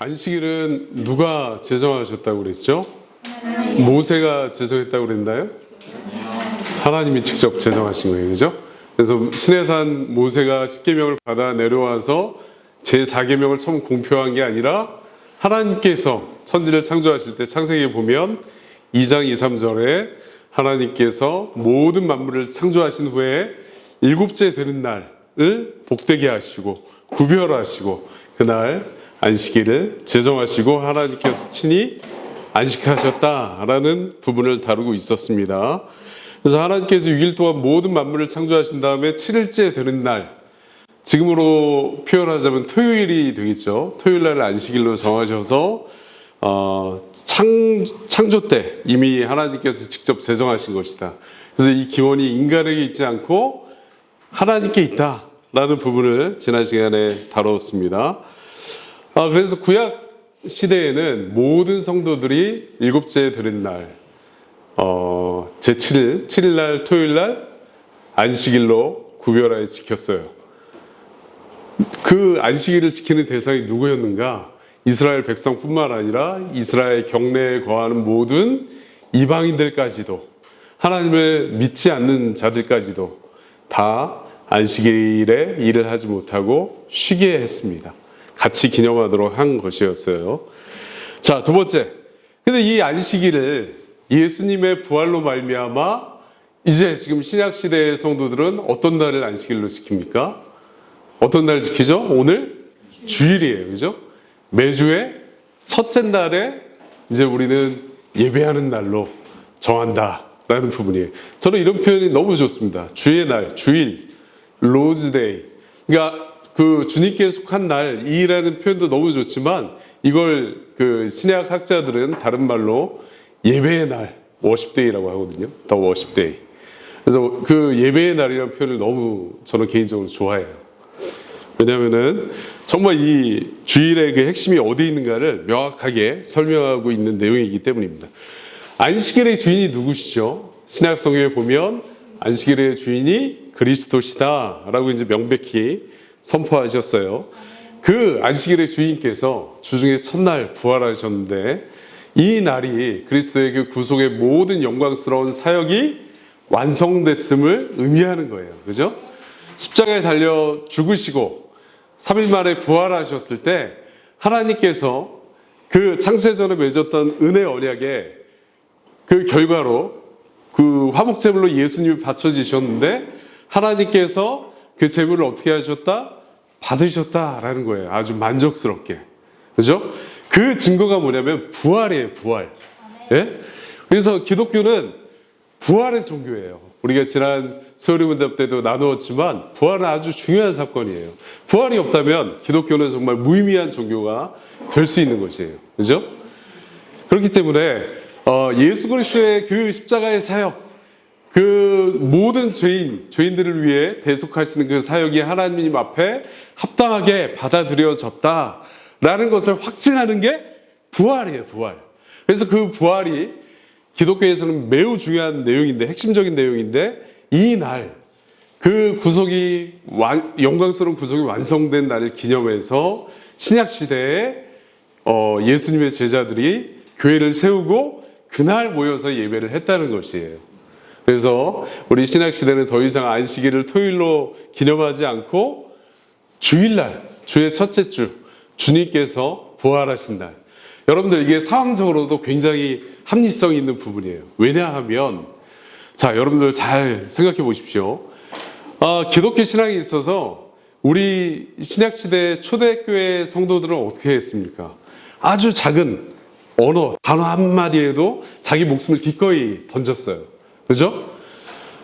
안식일은 누가 제정하셨다고 그랬죠? 모세가 제정했다고 그랬나요? 하나님이 직접 제정하신 거예요, 그죠? 그래서 시내산 모세가 10계명을 받아 내려와서 제4계명을 처음 공표한 게 아니라 하나님께서 천지를 창조하실 때 창세기에 보면 2장 2, 3절에 하나님께서 모든 만물을 창조하신 후에 일곱째 되는 날을 복되게 하시고 구별하시고 그날 안식일을 제정하시고 하나님께서 친히 안식하셨다라는 부분을 다루고 있었습니다. 그래서 하나님께서 6일 동안 모든 만물을 창조하신 다음에 7일째 되는 날, 지금으로 표현하자면 토요일이 되겠죠. 토요일 날 안식일로 정하셔서 창조 때 이미 하나님께서 직접 제정하신 것이다. 그래서 이 기원이 인간에게 있지 않고 하나님께 있다라는 부분을 지난 시간에 다뤘습니다. 그래서 구약 시대에는 모든 성도들이 일곱째 되는 날, 제7일, 7일 날 토요일 날 안식일로 구별하여 지켰어요. 그 안식일을 지키는 대상이 누구였는가? 이스라엘 백성뿐만 아니라 이스라엘 경내에 거하는 모든 이방인들까지도, 하나님을 믿지 않는 자들까지도 다 안식일에 일을 하지 못하고 쉬게 했습니다. 같이 기념하도록 한 것이었어요. 자, 두 번째. 근데 이 안식일을 예수님의 부활로 말미암아 이제 지금 신약 시대의 성도들은 어떤 날을 안식일로 지킵니까? 어떤 날 지키죠? 오늘 주일이에요. 그죠? 매주의 첫째 날에 이제 우리는 예배하는 날로 정한다라는 부분이에요. 저는 이런 표현이 너무 좋습니다. 주의 날, 주일, 로즈데이. 그러니까 그 주님께 속한 날, 이라는 표현도 너무 좋지만 이걸 그 신약 학자들은 다른 말로 예배의 날, 워십데이라고 하거든요. 더 워십데이. 그래서 그 예배의 날이라는 표현을 너무 저는 개인적으로 좋아해요. 왜냐하면은 정말 이 주일의 그 핵심이 어디 있는가를 명확하게 설명하고 있는 내용이기 때문입니다. 안식일의 주인이 누구시죠? 신약 성경에 보면 안식일의 주인이 그리스도시다라고 이제 명백히 선포하셨어요. 그 안식일의 주인께서 주중에 첫날 부활하셨는데 이 날이 그리스도의 그 구속의 모든 영광스러운 사역이 완성됐음을 의미하는 거예요. 그죠? 십자가에 달려 죽으시고 3일 만에 부활하셨을 때 하나님께서 그 창세전에 맺었던 은혜 언약의 그 결과로 그 화목제물로 예수님이 바쳐지셨는데 하나님께서 그 제물을 어떻게 하셨다? 받으셨다라는 거예요. 아주 만족스럽게. 그죠? 그 증거가 뭐냐면 부활이에요, 부활. 예? 그래서 기독교는 부활의 종교예요. 우리가 지난 소요리문답 때도 나누었지만 부활은 아주 중요한 사건이에요. 부활이 없다면 기독교는 정말 무의미한 종교가 될 수 있는 것이에요. 그죠? 그렇기 때문에 예수 그리스도의 그 십자가의 사역, 그 모든 죄인들을 위해 대속하시는 그 사역이 하나님 앞에 합당하게 받아들여졌다라는 것을 확증하는 게 부활이에요, 부활. 그래서 그 부활이 기독교에서는 매우 중요한 내용인데, 핵심적인 내용인데, 이 날, 그 구속이, 영광스러운 구속이 완성된 날을 기념해서 신약시대에 예수님의 제자들이 교회를 세우고 그날 모여서 예배를 했다는 것이에요. 그래서 우리 신약시대는 더 이상 안식일을 토요일로 기념하지 않고 주일날, 주의 첫째 주, 주님께서 부활하신 날. 여러분들 이게 상황적으로도 굉장히 합리성이 있는 부분이에요. 왜냐하면 자, 여러분들 잘 생각해 보십시오. 기독교 신앙에 있어서 우리 신약시대 초대교회 성도들은 어떻게 했습니까? 아주 작은 언어, 단어 한마디에도 자기 목숨을 기꺼이 던졌어요. 그죠?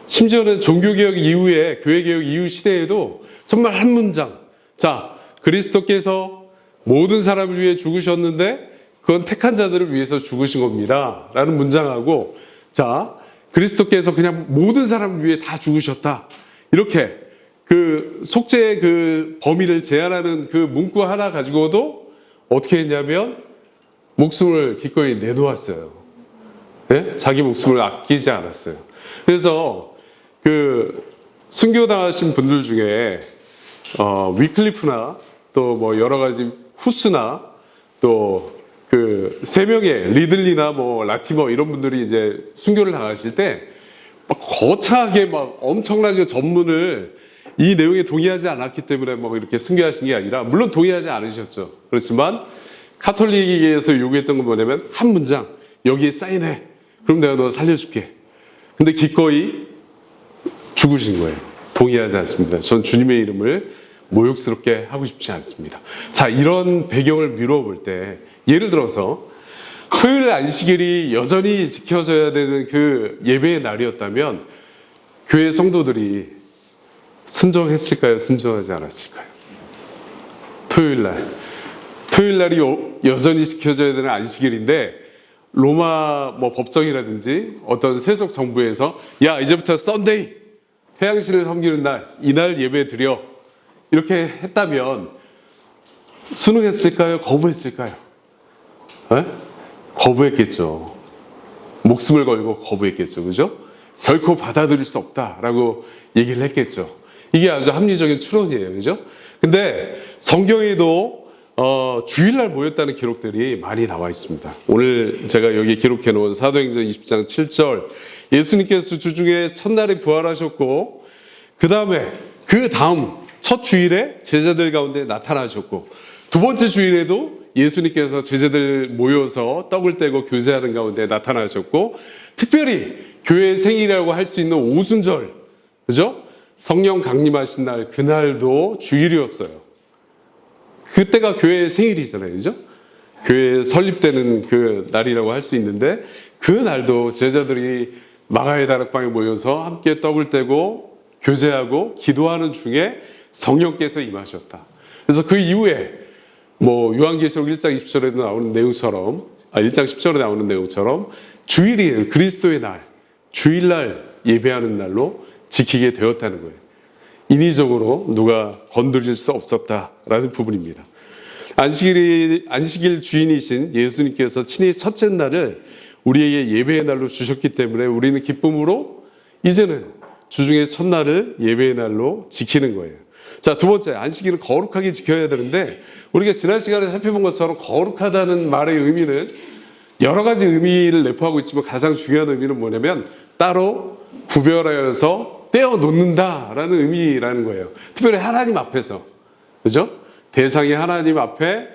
심지어는 종교개혁 이후에, 교회개혁 이후 시대에도 정말 한 문장. 자, 그리스도께서 모든 사람을 위해 죽으셨는데 그건 택한 자들을 위해서 죽으신 겁니다. 라는 문장하고, 자, 그리스도께서 그냥 모든 사람을 위해 다 죽으셨다. 이렇게 그 속죄의 그 범위를 제한하는 그 문구 하나 가지고도 어떻게 했냐면 목숨을 기꺼이 내놓았어요. 네? 자기 목숨을 아끼지 않았어요. 그래서 그 순교당하신 분들 중에 위클리프나 또 뭐 여러 가지 후스나 또 그 세 명의 리들리나 뭐 라티머 이런 분들이 이제 순교를 당하실 때 막 거창하게 막 엄청나게 전문을 이 내용에 동의하지 않았기 때문에 뭐 이렇게 순교하신 게 아니라, 물론 동의하지 않으셨죠. 그렇지만 카톨릭에서 요구했던 건 뭐냐면 한 문장 여기에 사인해. 그럼 내가 너 살려줄게. 근데 기꺼이 죽으신 거예요. 동의하지 않습니다. 전 주님의 이름을 모욕스럽게 하고 싶지 않습니다. 자, 이런 배경을 미뤄볼 때 예를 들어서 토요일 안식일이 여전히 지켜져야 되는 그 예배의 날이었다면 교회 성도들이 순종했을까요? 순종하지 않았을까요? 토요일 날이 여전히 지켜져야 되는 안식일인데 로마 뭐 법정이라든지 어떤 세속 정부에서 야, 이제부터 썬데이, 태양신을 섬기는 날, 이날 예배 드려, 이렇게 했다면 순응했을까요? 거부했을까요? 네? 거부했겠죠. 목숨을 걸고 거부했겠죠. 그죠? 결코 받아들일 수 없다라고 얘기를 했겠죠. 이게 아주 합리적인 추론이에요. 그죠? 근데 성경에도 주일날 모였다는 기록들이 많이 나와 있습니다. 오늘 제가 여기 기록해 놓은 사도행전 20장 7절, 예수님께서 주중에 첫날에 부활하셨고 그 다음 첫 주일에 제자들 가운데 나타나셨고, 두 번째 주일에도 예수님께서 제자들 모여서 떡을 떼고 교제하는 가운데 나타나셨고, 특별히 교회의 생일이라고 할 수 있는 오순절, 그죠? 성령 강림하신 날, 그날도 주일이었어요. 그때가 교회의 생일이잖아요. 그죠? 교회 설립되는 그 날이라고 할 수 있는데, 그 날도 제자들이 마가의 다락방에 모여서 함께 떡을 떼고 교제하고 기도하는 중에 성령께서 임하셨다. 그래서 그 이후에 뭐 요한계시록 1장 20절에도 나오는 내용처럼, 1장 10절에 나오는 내용처럼 주일이에요. 그리스도의 날, 주일날 예배하는 날로 지키게 되었다는 거예요. 인위적으로 누가 건드릴 수 없었다라는 부분입니다. 안식일 주인이신 예수님께서 친히 첫째 날을 우리에게 예배의 날로 주셨기 때문에 우리는 기쁨으로 이제는 주중의 첫날을 예배의 날로 지키는 거예요. 자, 두 번째, 안식일은 거룩하게 지켜야 되는데, 우리가 지난 시간에 살펴본 것처럼 거룩하다는 말의 의미는 여러 가지 의미를 내포하고 있지만 가장 중요한 의미는 뭐냐면 따로 구별하여서 떼어놓는다라는 의미라는 거예요. 특별히 하나님 앞에서, 그죠? 대상이 하나님 앞에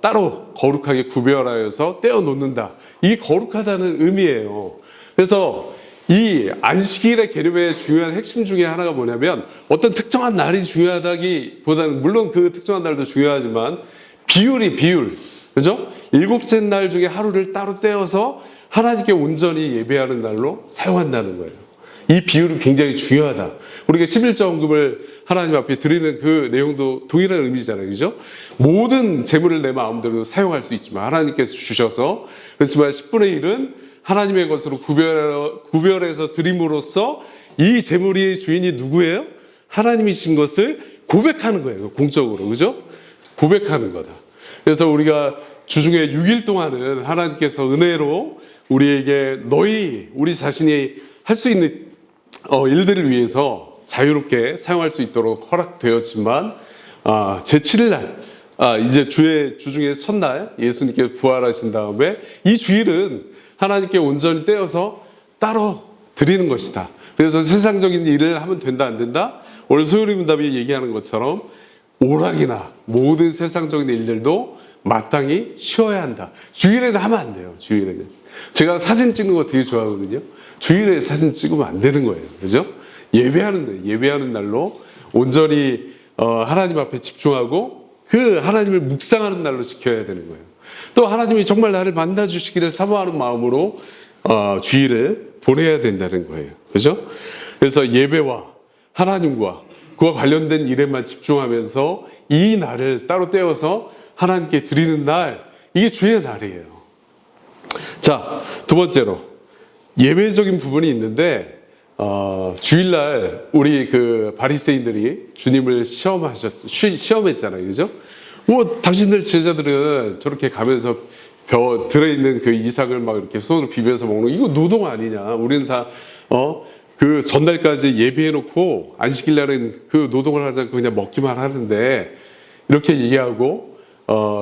따로 거룩하게 구별하여서 떼어놓는다. 이게 거룩하다는 의미예요. 그래서 이 안식일의 개념의 중요한 핵심 중에 하나가 뭐냐면, 어떤 특정한 날이 중요하다기보다는, 물론 그 특정한 날도 중요하지만 비율, 그죠? 일곱째 날 중에 하루를 따로 떼어서 하나님께 온전히 예배하는 날로 사용한다는 거예요. 이 비율은 굉장히 중요하다. 우리가 11조헌금을 하나님 앞에 드리는 그 내용도 동일한 의미잖아요. 그죠? 모든 재물을 내 마음대로 사용할 수 있지만 하나님께서 주셔서, 그렇지만 10분의 1은 하나님의 것으로 구별해서 드림으로써 이 재물의 주인이 누구예요? 하나님이신 것을 고백하는 거예요. 공적으로. 그죠? 고백하는 거다. 그래서 우리가 주중에 6일 동안은 하나님께서 은혜로 우리에게 우리 자신이 할 수 있는 일들을 위해서 자유롭게 사용할 수 있도록 허락되었지만, 제7일 날, 이제 주중의 첫날 예수님께 부활하신 다음에 이 주일은 하나님께 온전히 떼어서 따로 드리는 것이다. 그래서 세상적인 일을 하면 된다, 안 된다? 오늘 소요리 문답이 얘기하는 것처럼 오락이나 모든 세상적인 일들도 마땅히 쉬어야 한다. 주일에는 하면 안 돼요. 주일에는. 제가 사진 찍는 거 되게 좋아하거든요. 주일에 사진 찍으면 안 되는 거예요. 그죠? 예배하는 날로 온전히 하나님 앞에 집중하고 그 하나님을 묵상하는 날로 지켜야 되는 거예요. 또 하나님이 정말 나를 만나 주시기를 사모하는 마음으로 주일을 보내야 된다는 거예요. 그죠? 그래서 예배와 하나님과 그와 관련된 일에만 집중하면서 이 날을 따로 떼어서 하나님께 드리는 날, 이게 주의 날이에요. 자, 두 번째로 예배적인 부분이 있는데, 주일날 우리 그 바리새인들이 주님을 시험했잖아요. 그죠? 뭐 당신들 제자들은 저렇게 가면서 들어있는 그 이삭을 막 이렇게 손으로 비벼서 먹는, 이거 노동 아니냐? 우리는 다 그 전날까지 예배해놓고 안식일 날은 그 노동을 하지 않고 그냥 먹기만 하는데, 이렇게 얘기하고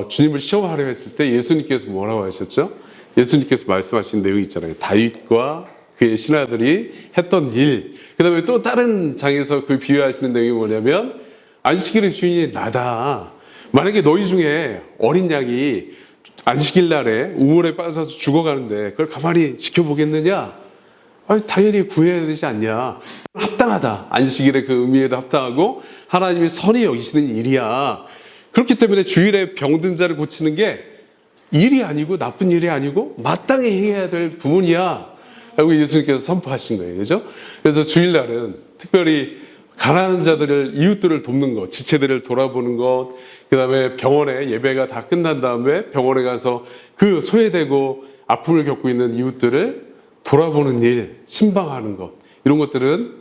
주님을 시험하려 했을 때 예수님께서 뭐라고 하셨죠? 예수님께서 말씀하신 내용이 있잖아요. 다윗과 그의 신하들이 했던 일. 그 다음에 또 다른 장에서 그 비유하시는 내용이 뭐냐면 안식일의 주인이 나다. 만약에 너희 중에 어린 양이 안식일 날에 우물에 빠져서 죽어가는데 그걸 가만히 지켜보겠느냐? 아니, 당연히 구해야 되지 않냐? 합당하다. 안식일의 그 의미에도 합당하고 하나님이 선히 여기시는 일이야. 그렇기 때문에 주일에 병든 자를 고치는 게 일이 아니고 나쁜 일이 아니고 마땅히 해야 될 부분이야 라고 예수님께서 선포하신 거예요. 그죠? 그래서 주일날은 특별히 가난한 자들을, 이웃들을 돕는 것, 지체들을 돌아보는 것, 그 다음에 병원에 예배가 다 끝난 다음에 병원에 가서 그 소외되고 아픔을 겪고 있는 이웃들을 돌아보는 일, 신방하는 것, 이런 것들은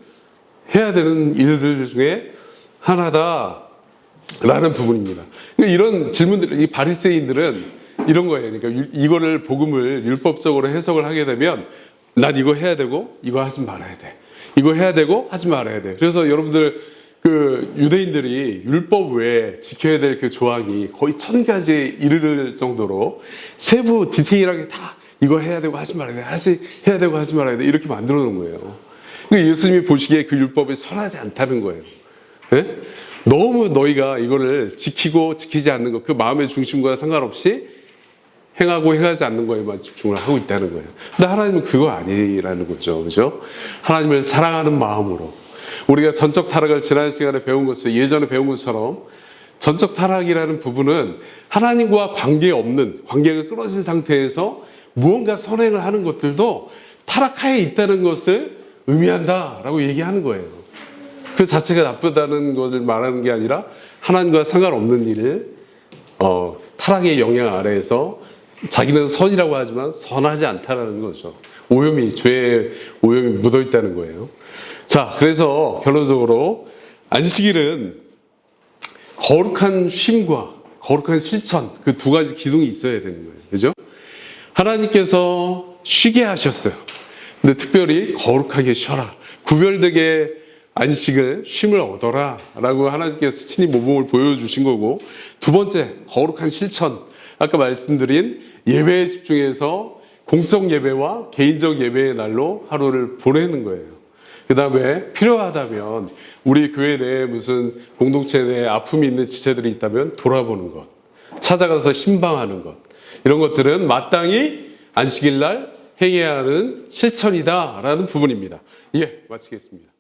해야 되는 일들 중에 하나다라는 부분입니다. 그러니까 이런 질문들, 이 바리새인들은 이런 거예요. 그러니까 이거를 복음을 율법적으로 해석을 하게 되면 난 이거 해야 되고 이거 하지 말아야 돼. 이거 해야 되고 하지 말아야 돼. 그래서 여러분들 그 유대인들이 율법 외에 지켜야 될 그 조항이 거의 1000가지에 이르를 정도로 세부 디테일하게 다 이거 해야 되고 하지 말아야 돼. 해야 되고 하지 말아야 돼. 이렇게 만들어 놓은 거예요. 그러니까 예수님이 보시기에 그 율법이 선하지 않다는 거예요. 네? 너무 너희가 이거를 지키고 지키지 않는 것, 그 마음의 중심과 상관없이 행하고 행하지 않는 거에만 집중을 하고 있다는 거예요. 근데 하나님은 그거 아니라는 거죠. 그죠? 하나님을 사랑하는 마음으로. 우리가 전적 타락을 지난 시간에 배운 것처럼, 예전에 배운 것처럼 전적 타락이라는 부분은 하나님과 관계없는, 관계가 끊어진 상태에서 무언가 선행을 하는 것들도 타락하에 있다는 것을 의미한다라고 얘기하는 거예요. 그 자체가 나쁘다는 것을 말하는 게 아니라 하나님과 상관없는 일을 타락의 영향 아래에서 자기는 선이라고 하지만 선하지 않다라는 거죠. 오염이, 죄의 오염이 묻어 있다는 거예요. 자, 그래서 결론적으로 안식일은 거룩한 쉼과 거룩한 실천, 그 두 가지 기둥이 있어야 되는 거예요. 그죠? 하나님께서 쉬게 하셨어요. 근데 특별히 거룩하게 쉬어라. 구별되게 안식을, 쉼을 얻어라. 라고 하나님께서 친히 모범을 보여주신 거고, 두 번째, 거룩한 실천. 아까 말씀드린 예배에 집중해서 공적 예배와 개인적 예배의 날로 하루를 보내는 거예요. 그 다음에 필요하다면 우리 교회 내에 무슨 공동체 내에 아픔이 있는 지체들이 있다면 돌아보는 것, 찾아가서 신방하는 것, 이런 것들은 마땅히 안식일 날 행해야 하는 실천이다라는 부분입니다. 예, 마치겠습니다.